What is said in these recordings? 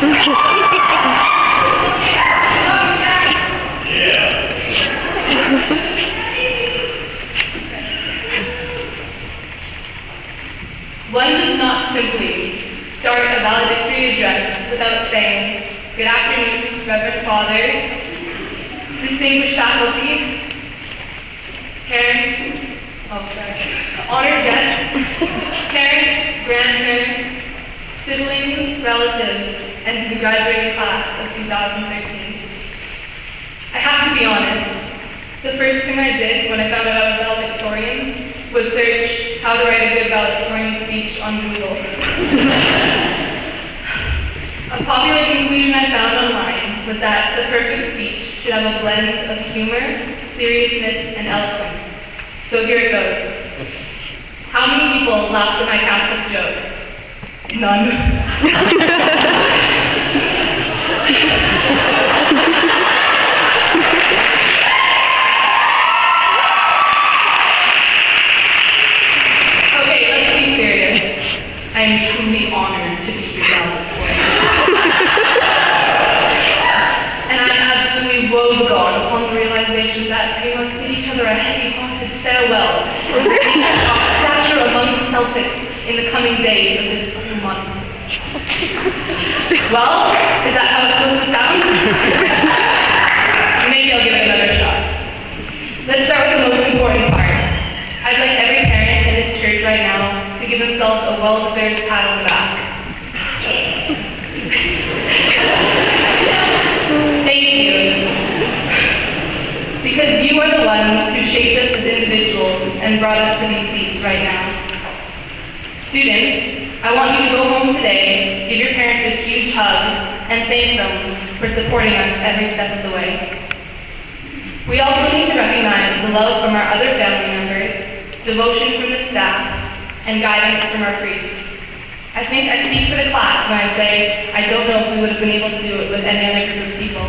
One does not simply start a valedictory address without saying, "Good afternoon, Reverend Fathers, distinguished faculty, parents, honored guests, parents, grandparents, siblings, relatives, and to the graduating class of 2013. I have to be honest, the first thing I did when I found out I was valedictorian was search how to write a good valedictorian speech on Google. A popular conclusion I found online was that the perfect speech should have a blend of humor, seriousness, and eloquence. So here it goes. How many people laughed at my Catholic joke? None. I am truly honored to be your valedictorian. And I am absolutely woebegone upon the realization that we must bid each other a heavy-hearted farewell or reach our stature among the Celtics in the coming days of this school month. Well, is that how it's supposed to sound? Maybe I'll give it another shot. Let's start with the most important part. I'd like every parent in this church right now to give themselves a well-deserved pat on the back. Thank you. Because you are the ones who shaped us as individuals and brought us to these seats right now. Students, I want you to go home today, give your parents a huge hug, and thank them for supporting us every step of the way. We also need to recognize the love from our other family members, devotion from the staff, and guidance from our priests. I think I speak for the class when I say I don't know if we would have been able to do it with any other group of people.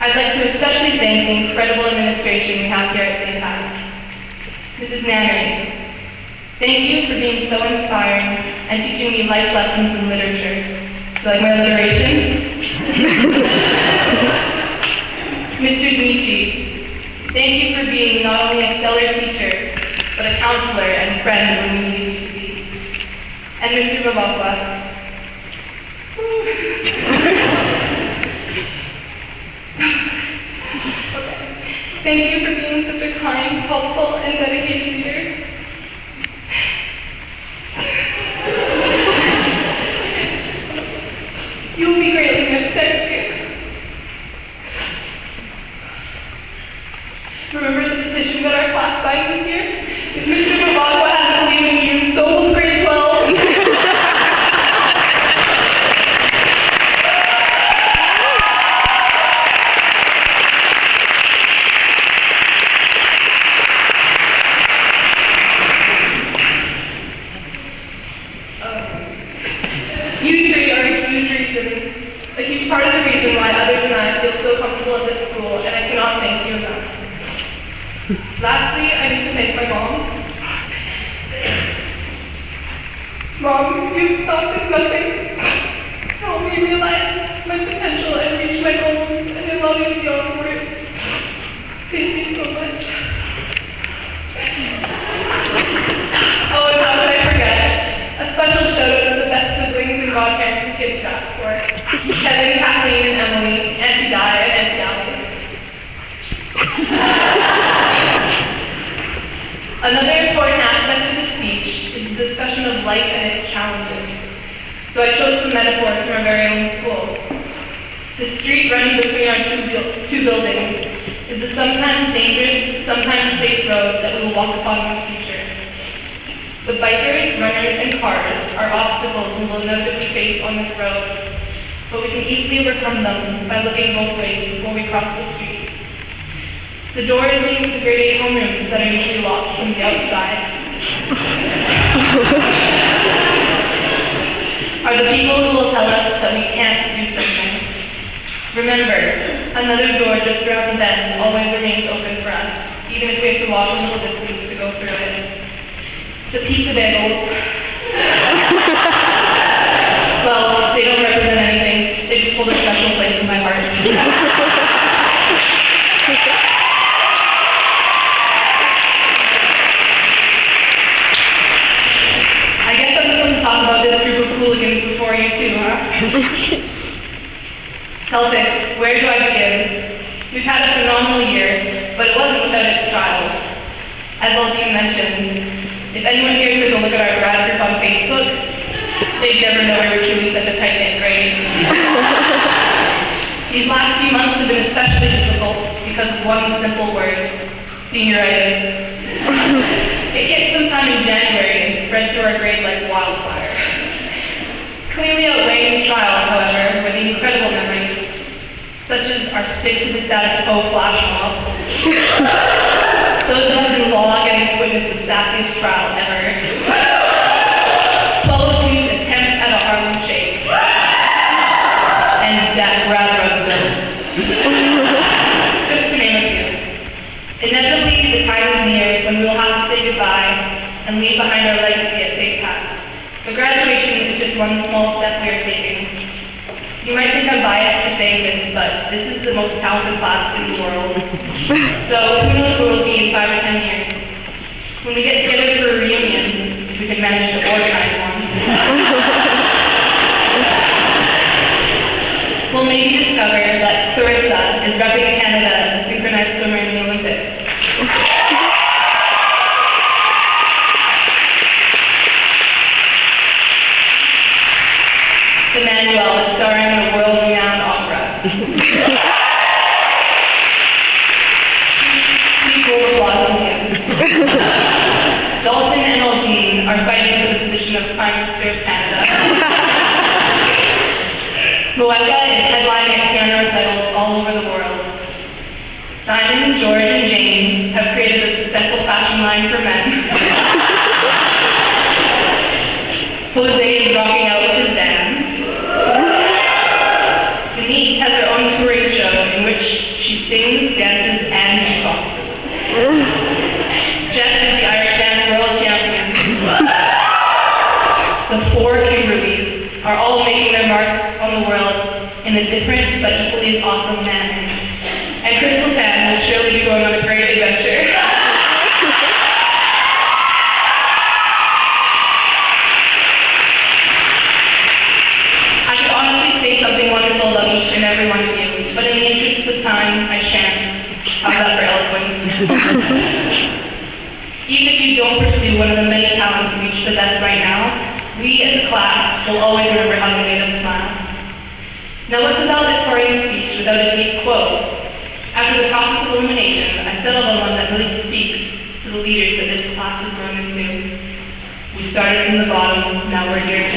I'd like to especially thank the incredible administration we have here at St. Pat's. Mrs. Nannery, thank you for being so inspiring and teaching me life lessons in literature. Do you like my alliteration? Mr. Dmichi, thank you for being not only a stellar teacher, but a counselor and friend when we needed you to be. And Mr. Babakwa, thank you for being such a kind, helpful, and dedicated leader. You will be greatly missed next year. Remember the petition that our class signed this year? If Mr. Babakwa has to leave in June, so will grade 12. You three are a huge part of the reason why others and I feel so comfortable at this school, and I cannot thank you enough. Lastly, I need to thank my mom. Mom, you've stopped at nothing to help me realize my potential and reach my goals, and I love you beyond words. Thank you so much. Oh, and how could I forget? A special shout out to the best siblings and godparents and kids asked for. Kevin, Kathleen, and Emily, Auntie Di, and Auntie Allie. Another important aspect of this speech is the discussion of life and its challenges. So I chose some metaphors from our very own school. The street running between our two buildings is the sometimes dangerous, sometimes safe road that we will walk upon in the future. The bikers, runners, and cars are obstacles we will inevitably face on this road, but we can easily overcome them by looking both ways before we cross the street. The doors leading to the grade 8 homerooms that are usually locked from the outside are the people who will tell us that we can't do something. Remember, another door just around the bend always remains open for us, even if we have to walk a little distance to go through it. The pizza bagels. Well, they don't represent Celtics, where do I begin? We've had a phenomenal year, but it wasn't without its trials. As Aldine mentioned, if anyone here took a look at our grad group on Facebook, they'd never know we were truly such a tight-knit grade. These last few months have been especially difficult because of one simple word: senioritis. It hit sometime in January and spread through our grade like wildfire. Clearly outweighing the trials, however, were the incredible memories, such as our stick to the status quo flash mob. Those of us in law getting to witness the sassiest trial ever. 1202's attempt at a Harlem Shake. And death rather observed. Just to name a few. Inevitably, the time is near when we will have to say goodbye and leave behind our legacy at St. Pat's. But graduation is just one small step we are taking. You might think I'm biased for saying this, but this is the most talented class in the world. So who knows where we'll be in 5 or 10 years. When we get together for a reunion, if we can manage to organize one, we'll maybe discover that Clarissa is repping Canada as a synchronized swimmer in the Olympics. Emmanuel is starring in a world-renowned opera. Please roll applause on him. Dalton and Aldine are fighting for the position of Prime Minister of Canada. Moeka is headlining at piano recitals all over the world. Simon, George, and James have created a successful fashion line for men. Jose is rocking out with his dance. Denise has her own touring show in which she sings, dances, and talks. Jess is the Irish dance world champion. The 4 Kimberleys are all making their mark on the world in a different but equally as awesome manner. And Crystal Pan will surely be going on a great adventure. Something wonderful about each and every one of you, but in the interest of time, I shan't. How's that for eloquence? Even if you don't pursue one of the many talents we each possess right now, we as a class will always remember how you made us smile. Now what's a valedictorian speech without a deep quote? After the process of elimination, I settled on one that really speaks to the leaders that this class has grown into. We started from the bottom, now we're here.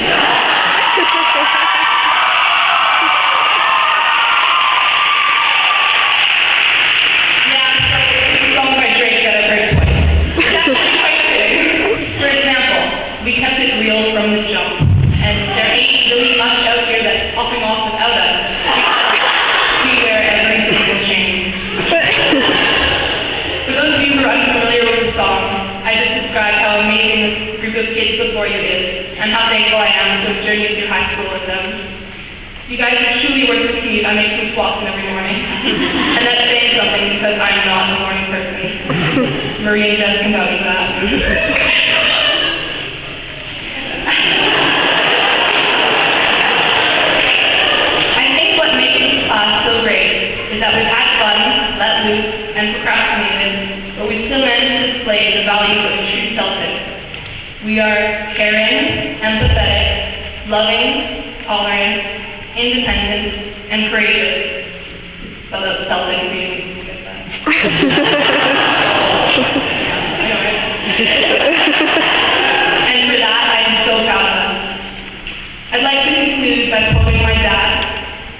From the jump, and there ain't really much out here that's popping off without us. We wear every single chain. For those of you who are unfamiliar with the song, I just described how amazing this group of kids before you is, and how thankful I am to have journeyed through high school with them. You guys are truly worth the commute. I make them walk every morning, and that's saying something because I'm not a morning person. Marie and Jess can vouch for that. So great is that we've had fun, let loose, and procrastinated, but we've still managed to display the values of a true Celtic. We are caring, empathetic, loving, tolerant, independent, and courageous. Spelled out Celtic if you didn't get that. And for that, I am so proud of us. I'd like to conclude by quoting my dad,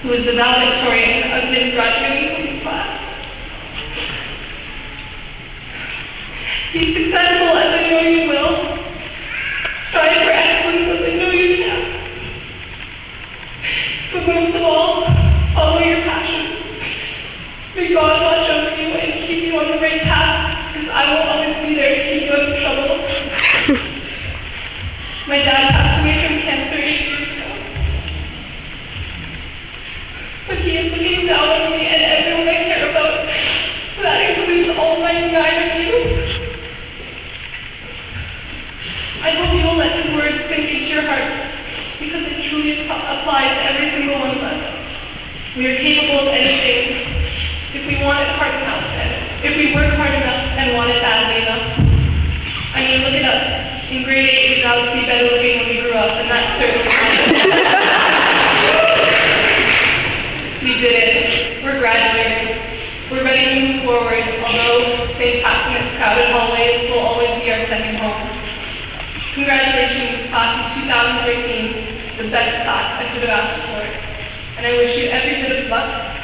who is the valedictorian of this graduating from this class. Be successful as I know you will. Strive for excellence as I know you can. But most of all, follow your passion. May God watch over you and keep you on the right path, because I will always be there to keep you out of trouble. My dad passed away from cancer 8 years ago. But he is looking down on me and everyone I care about, so that includes all my 9 of you. I hope you will let his words sink into your hearts, because it truly is apply to every single one of us. We are capable of anything if we want it hard enough, and if we work hard enough and want it badly enough. I mean, look at us. In grade 8, we vowed to be better looking when we grew up, and that's certainly we did it. We're graduating. We're ready to move forward, although St. Pat's crowded hallways will always be our second home. Congratulations, class of 2013, the best class I could have asked for. And I wish you every bit of luck